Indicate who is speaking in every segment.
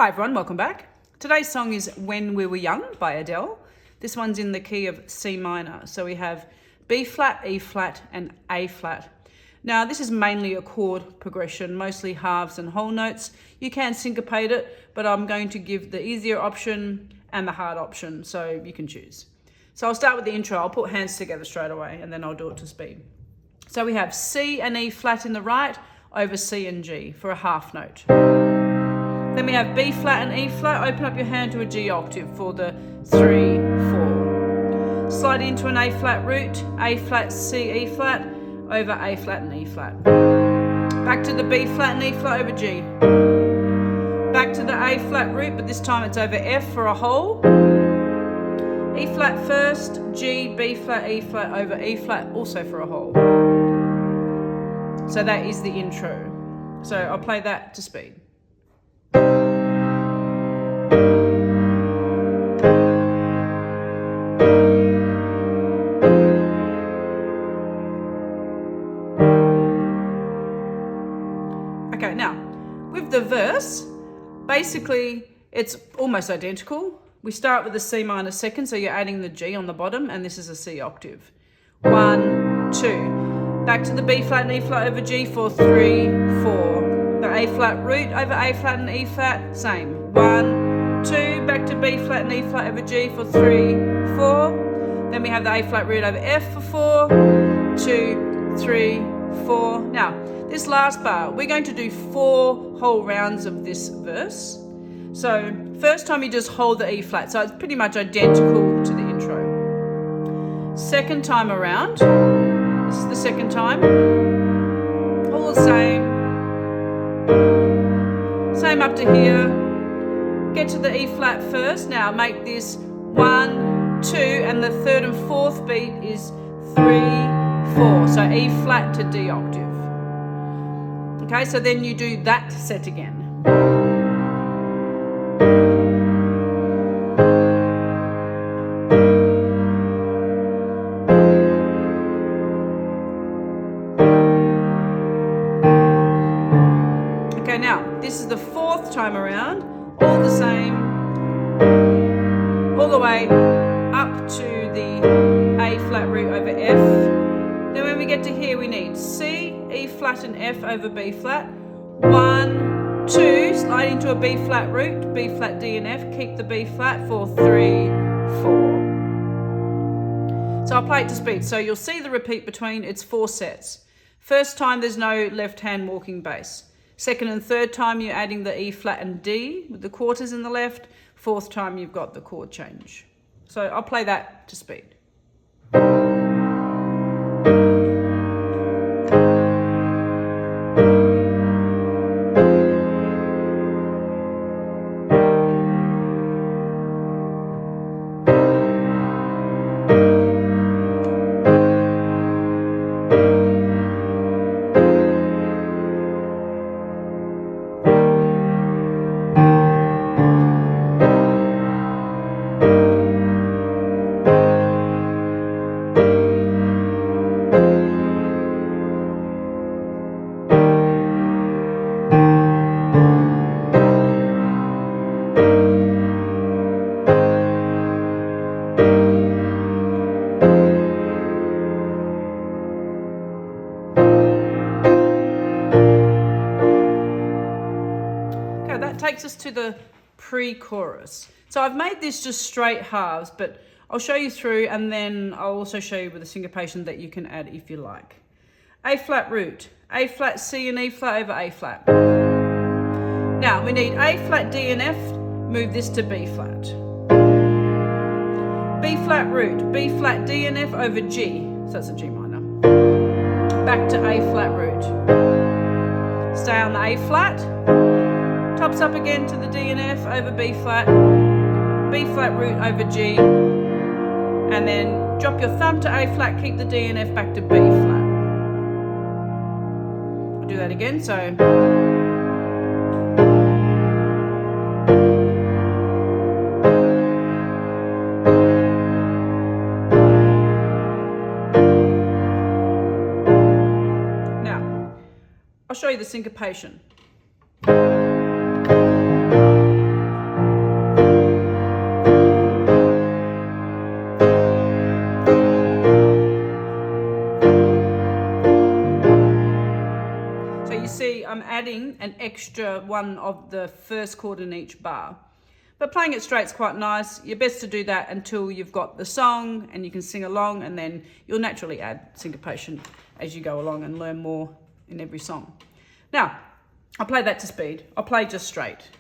Speaker 1: Hi everyone, welcome back. Today's song is When We Were Young by Adele. This one's in the key of C minor. So we have B flat, E flat and A flat. Now this is mainly a chord progression, mostly halves and whole notes. You can syncopate it, but I'm going to give the easier option and the hard option, so you can choose. So I'll start with the intro. I'll put hands together straight away and then I'll do it to speed. So we have C and E flat in the right over C and G for a half note. Then we have B flat and E flat. Open up your hand to a G octave for the 3, 4. Slide into an A flat root, A flat, C, E flat, over A flat and E flat. Back to the B flat and E flat over G. Back to the A flat root, but this time it's over F for a whole. E flat first, G, B flat, E flat over E flat, also for a whole. So that is the intro. So I'll play that to speed. Okay, now with the verse, basically it's almost identical. We start with the C minor second, so you're adding the G on the bottom, and this is a C octave. 1, 2. Back to the B flat and E flat over G for 3, 4. The A flat root over A flat and E flat, same. 1, 2. Back to B flat and E flat over G for 3, 4. Then we have the A flat root over F for 4, 2, 3, 4. Now, this last bar, we're going to do 4 whole rounds of this verse. So, first time you just hold the E flat, so it's pretty much identical to the intro. Second time around, this is the second time, all the same. Same up to here. Get to the E flat first. Now make this 1, 2, and the third and fourth beat is 3, 4. So E flat to D octave. Okay, so then you do that set again. Okay, now this is the fourth time around, all the same, all the way up to the A flat root over F. Then when we get to here, we need C, E flat and F over B flat. 1, 2, slide into a B flat root, B flat, D and F, keep the B flat for 3, 4. So I'll play it to speed. So you'll see the repeat between, it's 4 sets. First time there's no left hand walking bass. Second and third time you're adding the E flat and D with the quarters in the left. Fourth time you've got the chord change. So I'll play that to speed. That takes us to the pre-chorus. So I've made this just straight halves, but I'll show you through, and then I'll also show you with a syncopation that you can add if you like. A flat root, A flat, C and E flat over A flat. Now we need A flat, D and F, move this to B flat. B flat root, B flat, D and F over G, so that's a G minor. Back to A flat root. Stay on the A flat. Tops up again to the D and F over B flat root over G, and then drop your thumb to A flat, keep the D and F back to B flat. I'll do that again, so. Now, I'll show you the syncopation. an extra one of the first chord in each bar. But playing it straight is quite nice. You're best to do that until you've got the song and you can sing along, and then you'll naturally add syncopation as you go along and learn more in every song. Now, I'll play that to speed. I'll play just straight.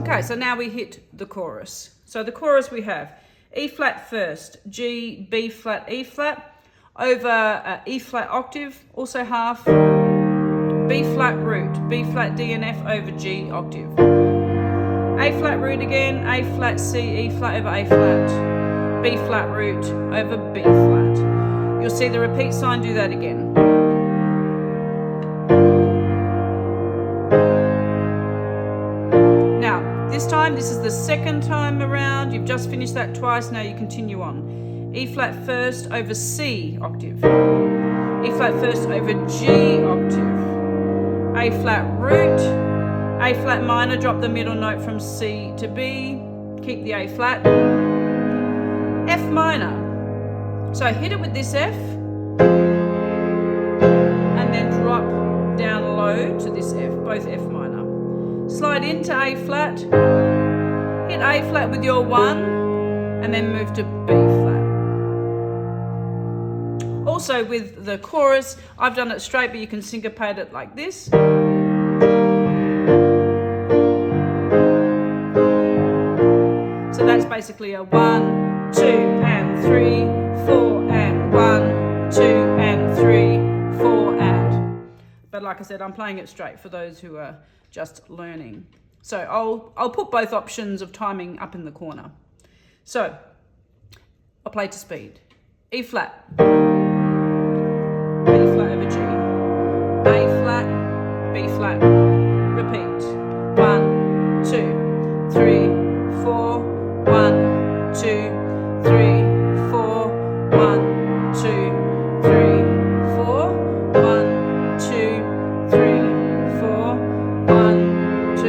Speaker 1: Okay, so now we hit the chorus. So the chorus we have E flat first, G, B flat, E flat, over E flat octave, also half, B flat root, B flat D and F over G octave, A flat root again, A flat C, E flat over A flat, B flat root over B flat. You'll see the repeat sign do that again. This time, this is the second time around. You've just finished that twice. Now you continue on. E flat first over C octave. E flat first over G octave. A flat root. A flat minor, drop the middle note from C to B. Keep the A flat. F minor. So hit it with this F. And then drop down low to this F, both F minor. Slide into A flat, hit A flat with your 1, and then move to B flat. Also with the chorus, I've done it straight, but you can syncopate it like this. So that's basically a 1, 2, and 3, 4, and 1, 2, and 3, 4, and. But like I said, I'm playing it straight for those who are just learning. So I'll put both options of timing up in the corner. So I'll play to speed. E flat, B flat over G, A flat, B flat, repeat. 1, 2, 3, 4, 1, 2, 3, 4, 1, 2, 3, 4, 1, 2, 3, 4, 1, 2,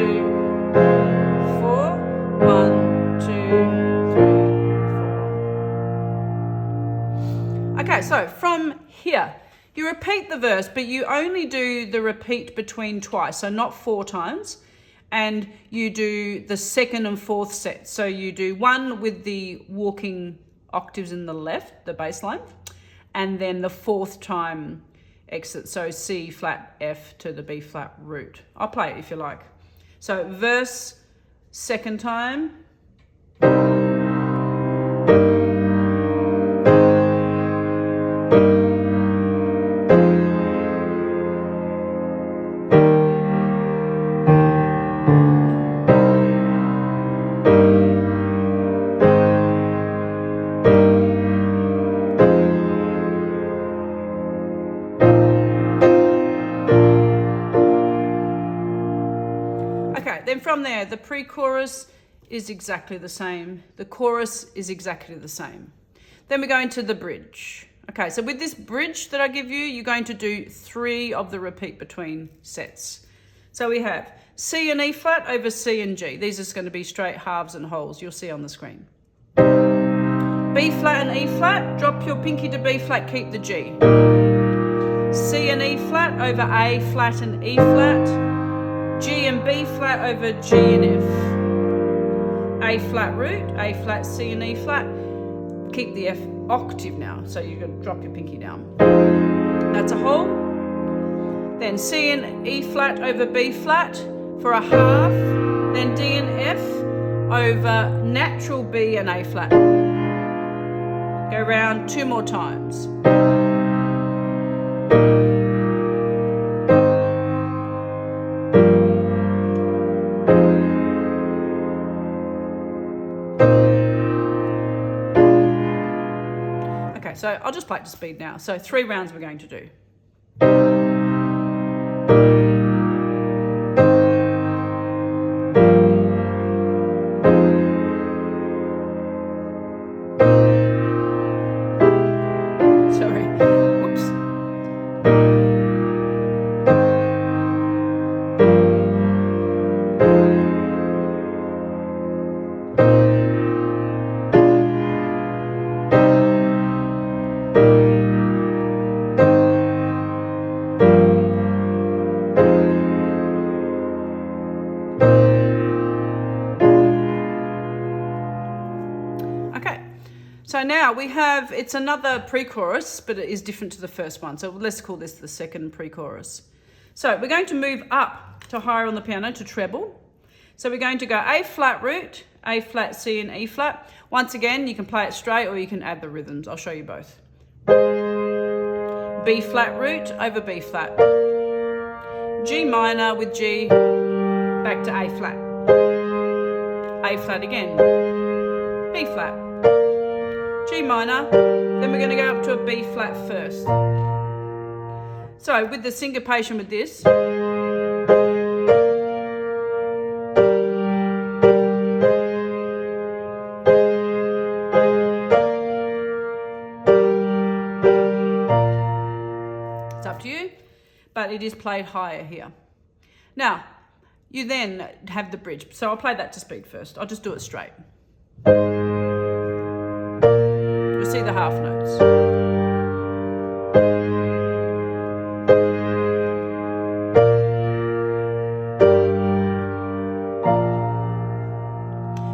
Speaker 1: 4, 1, 2, 3, 4. Okay, so from here, you repeat the verse, but you only do the repeat between twice, so not 4 times. And you do the second and fourth sets. So you do one with the walking octaves in the left, the bass line, and then the fourth time exit, so C flat F to the B flat root. I'll play it if you like. So verse, second time. Then from there, the pre-chorus is exactly the same. The chorus is exactly the same. Then we go into the bridge. Okay, so with this bridge that I give you, you're going to do 3 of the repeat between sets. So we have C and E flat over C and G. These are just going to be straight halves and wholes. You'll see on the screen. B flat and E flat, drop your pinky to B flat, keep the G. C and E flat over A flat and E flat. G and B flat over G and F. A flat root, A flat, C and E flat. Keep the F octave now, so you're going to drop your pinky down. That's a whole. Then C and E flat over B flat for a half. Then D and F over natural B and A flat. Go round 2 more times. So I'll just play it to speed now. So 3 rounds we're going to do. Sorry. Whoops. So now we have, it's another pre-chorus, but it is different to the first one. So let's call this the second pre-chorus. So we're going to move up to higher on the piano to treble. So we're going to go A flat root, A flat, C and E flat. Once again, you can play it straight or you can add the rhythms. I'll show you both. B flat root over B flat. G minor with G, back to A flat. A flat again. B flat. G minor, then we're going to go up to a B flat first. So with the syncopation with this, it's up to you, but it is played higher here. Now, you then have the bridge. So I'll play that to speed first. I'll just do it straight. You'll see the half notes.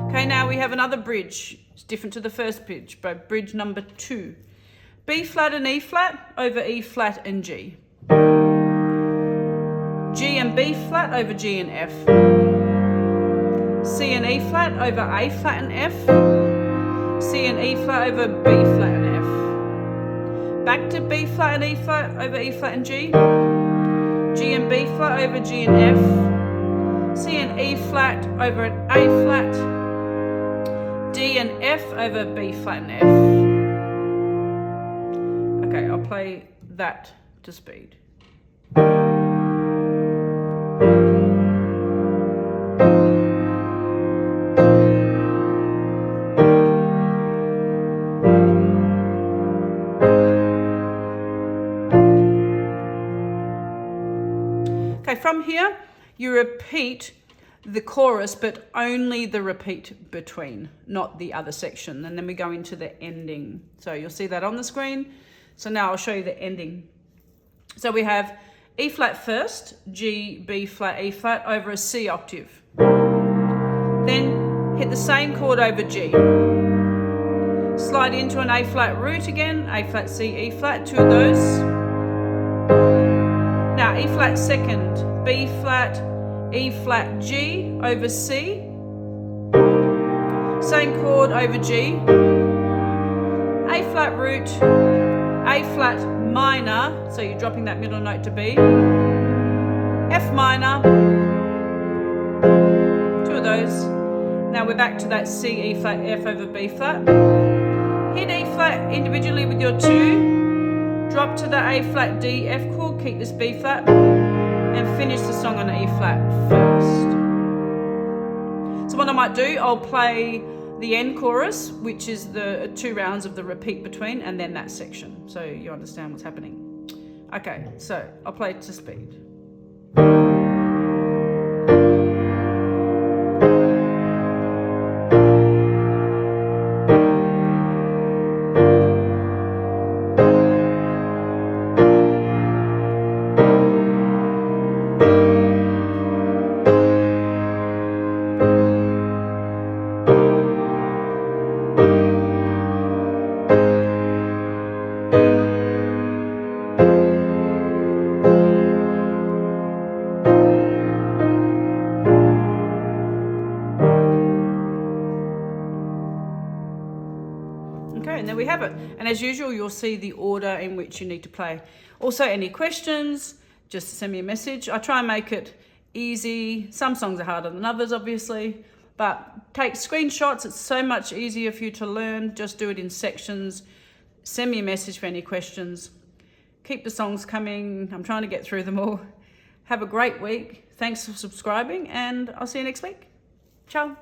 Speaker 1: Okay, now we have another bridge. It's different to the first bridge, but bridge number 2. B flat and E flat over E flat and G. G and B flat over G and F. C and E flat over A flat and F. C and E flat over B flat and F. Back to B flat and E flat over E flat and G. G and B flat over G and F. C and E flat over an A flat. D and F over B flat and F. Okay, I'll play that to speed. Okay, from here, you repeat the chorus, but only the repeat between, not the other section. And then we go into the ending. So you'll see that on the screen. So now I'll show you the ending. So we have E flat first, G, B flat, E flat over a C octave. Then hit the same chord over G. Slide into an A flat root again, A flat, C, E flat, 2 of those. Now E flat second, B flat, E flat, G over C. Same chord over G. A flat root, A flat minor, so you're dropping that middle note to B. F minor, 2 of those. Now we're back to that C, E flat, F over B flat. Hit E flat individually with your 2. Drop to the A flat, D, F chord, keep this B flat. And finish the song on E flat first. So what I might do, I'll play the end chorus, which is the 2 rounds of the repeat between, and then that section, so you understand what's happening. Okay, so I'll play it to speed. Okay, and there we have it. And as usual, you'll see the order in which you need to play. Also, any questions, just send me a message. I try and make it easy. Some songs are harder than others, obviously, but take screenshots. It's so much easier for you to learn. Just do it in sections. Send me a message for any questions. Keep the songs coming. I'm trying to get through them all. Have a great week. Thanks for subscribing, and I'll see you next week. Ciao.